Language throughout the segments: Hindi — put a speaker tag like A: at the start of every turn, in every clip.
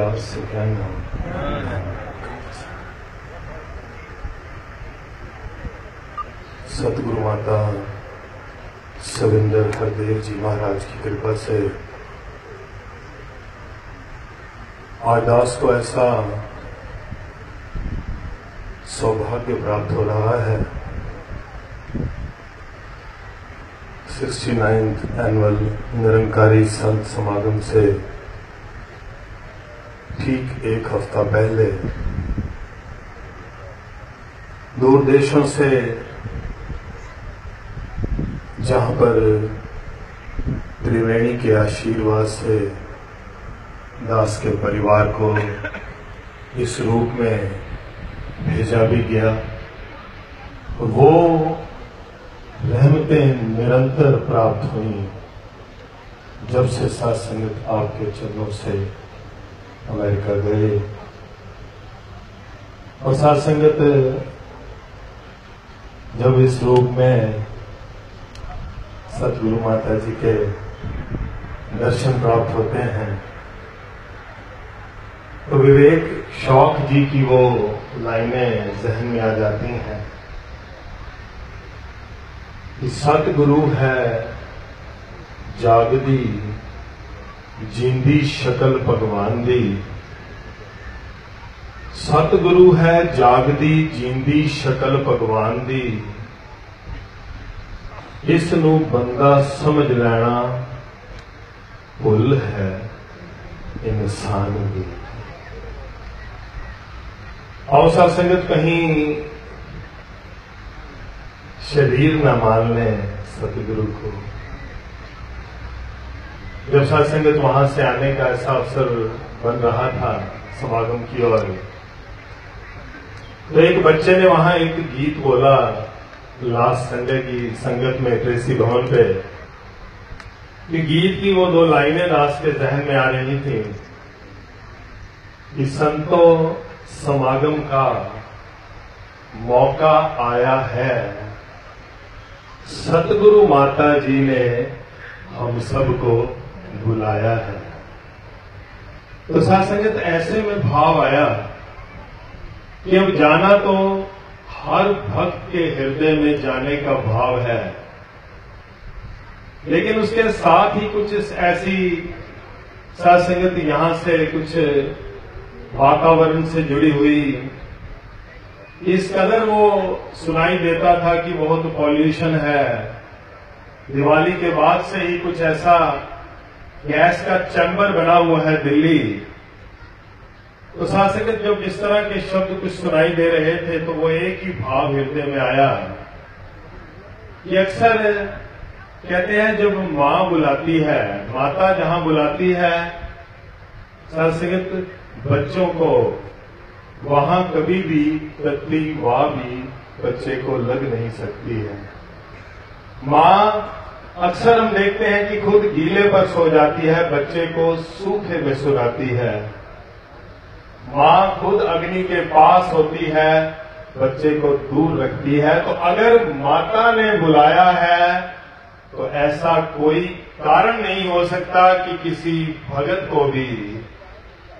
A: प्यार से कहना। सतगुरु माता सविंदर हरदेव जी महाराज की कृपा से आज दास को ऐसा सौभाग्य प्राप्त हो रहा है 69th एनुअल निरंकारी संत समागम से ठीक एक हफ्ता पहले दूर देशों से जहां पर त्रिवेणी के आशीर्वाद से दास के परिवार को इस रूप में भेजा भी गया, वो रहमतें निरंतर प्राप्त हुई जब से साथ संगत आपके चरणों से अमेरिका गए। और साथ संगत जब इस रूप में सतगुरु माता जी के दर्शन प्राप्त होते हैं तो विवेक शौक जी की वो लाइनें जहन में आ जाती हैं कि सतगुरु है जागदी जींदी शकल भगवान दी। सतगुरु है जागदी जींदी शकल भगवान दी, इस नू बंदा समझ लेना भुल है इंसान दी। और साथ संगत कहीं शरीर न मान ले सतगुरु को। जब साथ संगत वहां से आने का ऐसा अवसर बन रहा था समागम की ओर, तो एक बच्चे ने वहां एक गीत बोला लास्ट संडे की संगत में ट्रेसी भवन पे। कि गीत की वो दो लाइनें दास के जहन में आ रही थी कि संतों समागम का मौका आया है, सतगुरु माता जी ने हम सबको बुलाया है। तो साथ संगत ऐसे में भाव आया कि अब जाना तो हर भक्त के हृदय में जाने का भाव है, लेकिन उसके साथ ही कुछ ऐसी साथ संगत यहां से कुछ वातावरण से जुड़ी हुई इस कदर वो सुनाई देता था कि बहुत पॉल्यूशन है। दिवाली के बाद से ही कुछ ऐसा गैस का चैम्बर बना हुआ है दिल्ली। तो साथ संगत जब जिस तरह के शब्द कुछ सुनाई दे रहे थे तो वो एक ही भाव हृदय में आया कि अक्सर कहते हैं जब मां बुलाती है, माता जहां बुलाती है साथ संगत बच्चों को, वहां कभी भी तत्ती वाह भी बच्चे को लग नहीं सकती है। मां अक्सर हम देखते हैं कि खुद गीले पर सो जाती है, बच्चे को सूखे में सुलाती है। मां खुद अग्नि के पास होती है, बच्चे को दूर रखती है। तो अगर माता ने बुलाया है तो ऐसा कोई कारण नहीं हो सकता कि किसी भगत को भी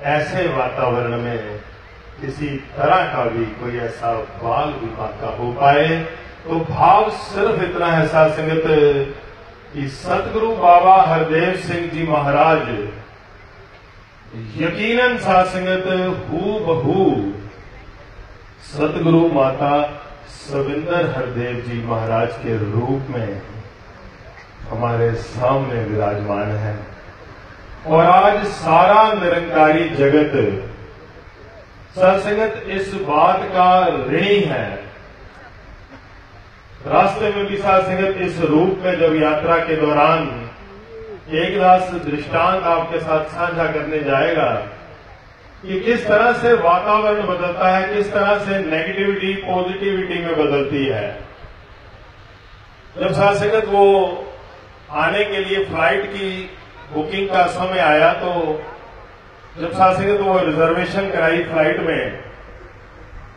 A: ऐसे वातावरण में किसी तरह का भी कोई ऐसा बाल विपाक हो पाए। तो भाव सिर्फ इतना है साथ संगत कि सतगुरु बाबा हरदेव सिंह जी महाराज यकीनन साथ संगत हूबहू सतगुरु माता सविंदर हरदेव जी महाराज के रूप में हमारे सामने विराजमान है। और आज सारा निरंकारी जगत सत्संगत इस बात का ऋणी है। रास्ते में भी सत्संगत इस रूप में जब यात्रा के दौरान एक दास दृष्टांत आपके साथ साझा करने जाएगा कि किस तरह से वातावरण बदलता है, किस तरह से नेगेटिविटी पॉजिटिविटी में बदलती है। जब सत्संगत वो आने के लिए फ्लाइट की बुकिंग का समय आया तो जब शासक वो रिजर्वेशन कराई फ्लाइट में,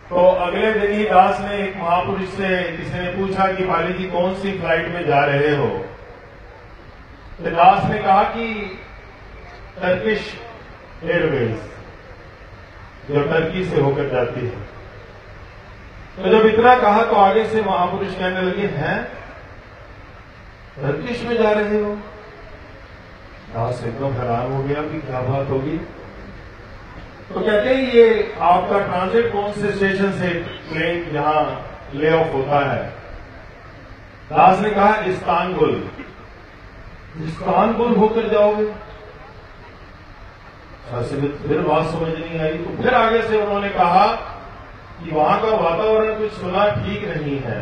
A: तो अगले दिन ही दास ने एक महापुरुष से किसी ने पूछा कि पाली जी कौन सी फ्लाइट में जा रहे हो। तो दास ने कहा कि टर्किश एयरवेज। जो टर्की से होकर जाती है। तो जब इतना कहा तो आगे से महापुरुष कहने लगे, हैं टर्किश में जा रहे हो? दास एकदम हैरान हो गया कि क्या बात होगी। तो कहते हैं ये आपका ट्रांजिट कौन से स्टेशन से ट्रेन जहां ले ऑफ होता है? दास ने कहा इस्तांबुल। इस्तांबुल होकर जाओगे? फिर बात समझ नहीं आई। तो फिर आगे से उन्होंने कहा कि वहां का वातावरण कुछ सुना ठीक नहीं है।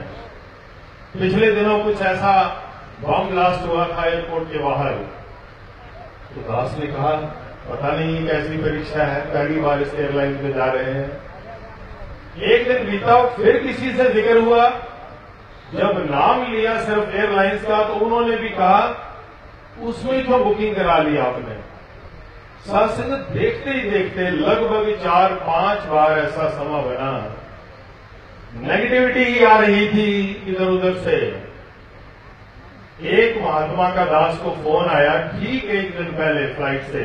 A: पिछले दिनों कुछ ऐसा बम ब्लास्ट हुआ था एयरपोर्ट के बाहर। तो दास ने कहा पता नहीं कैसी परीक्षा है, पहली बार इस एयरलाइन में जा रहे हैं। एक दिन बीता, फिर किसी से जिक्र हुआ, जब नाम लिया सिर्फ एयरलाइंस का तो उन्होंने भी कहा उसमें क्यों बुकिंग करा ली आपने? साथ देखते ही देखते लगभग 4-5 बार ऐसा समा बना, नेगेटिविटी ही आ रही थी इधर उधर से। एक महात्मा का दास को फोन आया ठीक एक दिन पहले फ्लाइट से,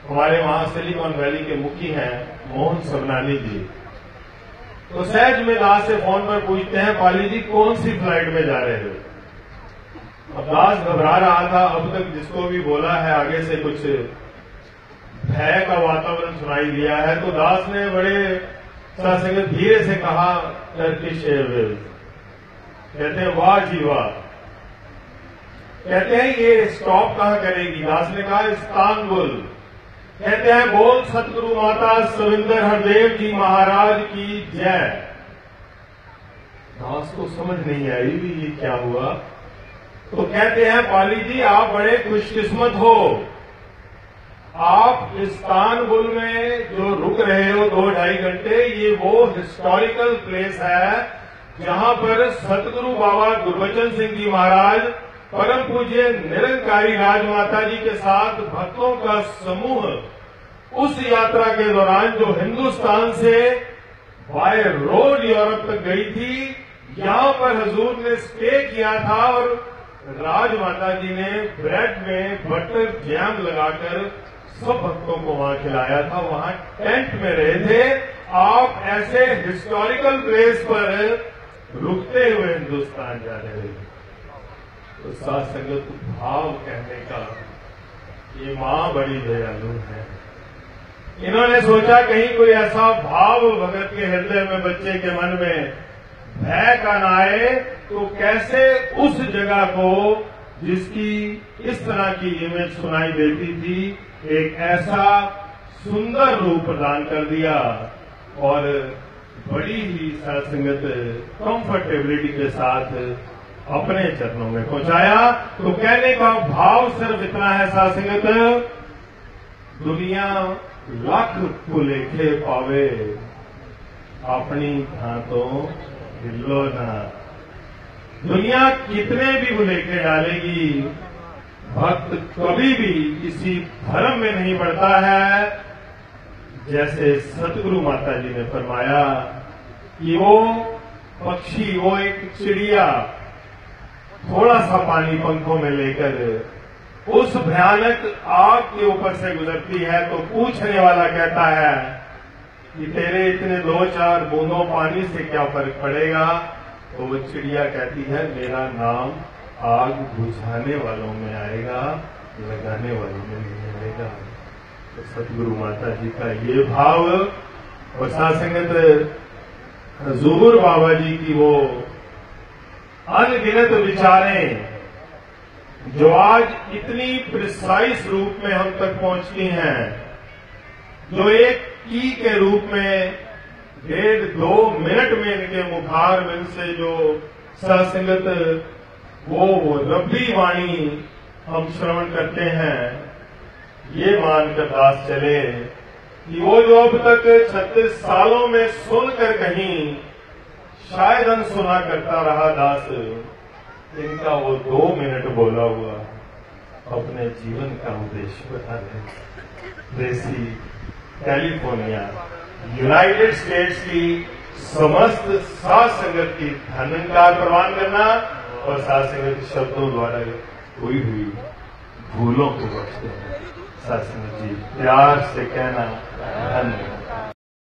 A: हमारे वहां सिलिकॉन वैली के मुखी हैं मोहन सबनानी जी। तो सहज में दास से फोन पर पूछते हैं, पाली जी कौन सी फ्लाइट में जा रहे हो? अब दास घबरा रहा था, अब तक जिसको भी बोला है आगे से कुछ भय का वातावरण सुनाई दिया है। तो दास ने बड़े साथ धीरे से कहा टर्किश एयरवेज। कहते हैं वाह जी वाह। कहते हैं ये स्टॉप कहां करेगी? दास ने कहा इस्तांबुल। कहते हैं बोल सतगुरु माता सविंदर हरदेव जी महाराज की जय। दास को समझ नहीं आई भी ये क्या हुआ। तो कहते हैं पाली जी आप बड़े खुशकिस्मत हो, आप इस्तांबुल में जो रुक रहे हो 2-2.5 घंटे, ये वो हिस्टोरिकल प्लेस है जहां पर सतगुरु बाबा गुरबचन सिंह जी महाराज, परम पूज्य निरंकारी राजमाता जी के साथ भक्तों का समूह उस यात्रा के दौरान जो हिंदुस्तान से बाय रोड यूरोप तक गई थी, यहां पर हजूर ने स्टे किया था और राजमाता जी ने ब्रेड में बटर जैम लगाकर सब भक्तों को वहां खिलाया था। वहां टेंट में रहे थे। आप ऐसे हिस्टोरिकल प्लेस पर रुकते हुए हिंदुस्तान जा रहे थे। तो साथ संगत भाव कहने का ये मां बड़ी दयालु है। इन्होंने सोचा कहीं कोई ऐसा भाव भगत के हृदय में, बच्चे के मन में भय का ना आए, तो कैसे उस जगह को जिसकी इस तरह की इमेज सुनाई देती थी, एक ऐसा सुंदर रूप प्रदान कर दिया और बड़ी ही सत्संगत कंफर्टेबिलिटी के साथ अपने चरणों में पहुंचाया। तो कहने का भाव सिर्फ इतना है सत्संगत, दुनिया लाख भुलेखे पावे, अपनी भांतों हिलो ना। दुनिया कितने भी भुलेखे डालेगी, भक्त कभी भी किसी धर्म में नहीं पड़ता है। जैसे सतगुरु माता जी ने फरमाया कि वो पक्षी, वो एक चिड़िया थोड़ा सा पानी पंखों में लेकर उस भयानक आग के ऊपर से गुजरती है, तो पूछने वाला कहता है कि तेरे इतने 2-4 बूंदों पानी से क्या फर्क पड़ेगा? तो वो चिड़िया कहती है मेरा नाम आग बुझाने वालों में आएगा, लगाने वालों में नहीं आएगा। तो सतगुरु माता जी का ये भाव और साथ हुजूर बाबा जी की वो अनगिनत विचारें जो आज इतनी प्रिसाइज रूप में हम तक पहुंचती हैं, जो एक की के रूप में 1.5-2 मिनट में इनके मुखार में से जो सत्संगत वो रब्बी वाणी हम श्रवण करते हैं, ये मानकर दास चले कि वो जो अब तक 36 सालों में सुनकर कहीं शायद अनसुना करता रहा दास, इनका वो 2 मिनट बोला हुआ अपने जीवन का उद्देश्य बता रहे। देसी कैलिफोर्निया यूनाइटेड स्टेट्स की समस्त साथ संगत की धन्यवाद प्रदान करना और साथ संगत शब्दों द्वारा हुई भूलों को बख्श देना। साथ संगत जी प्यार से कहना धन्यवाद।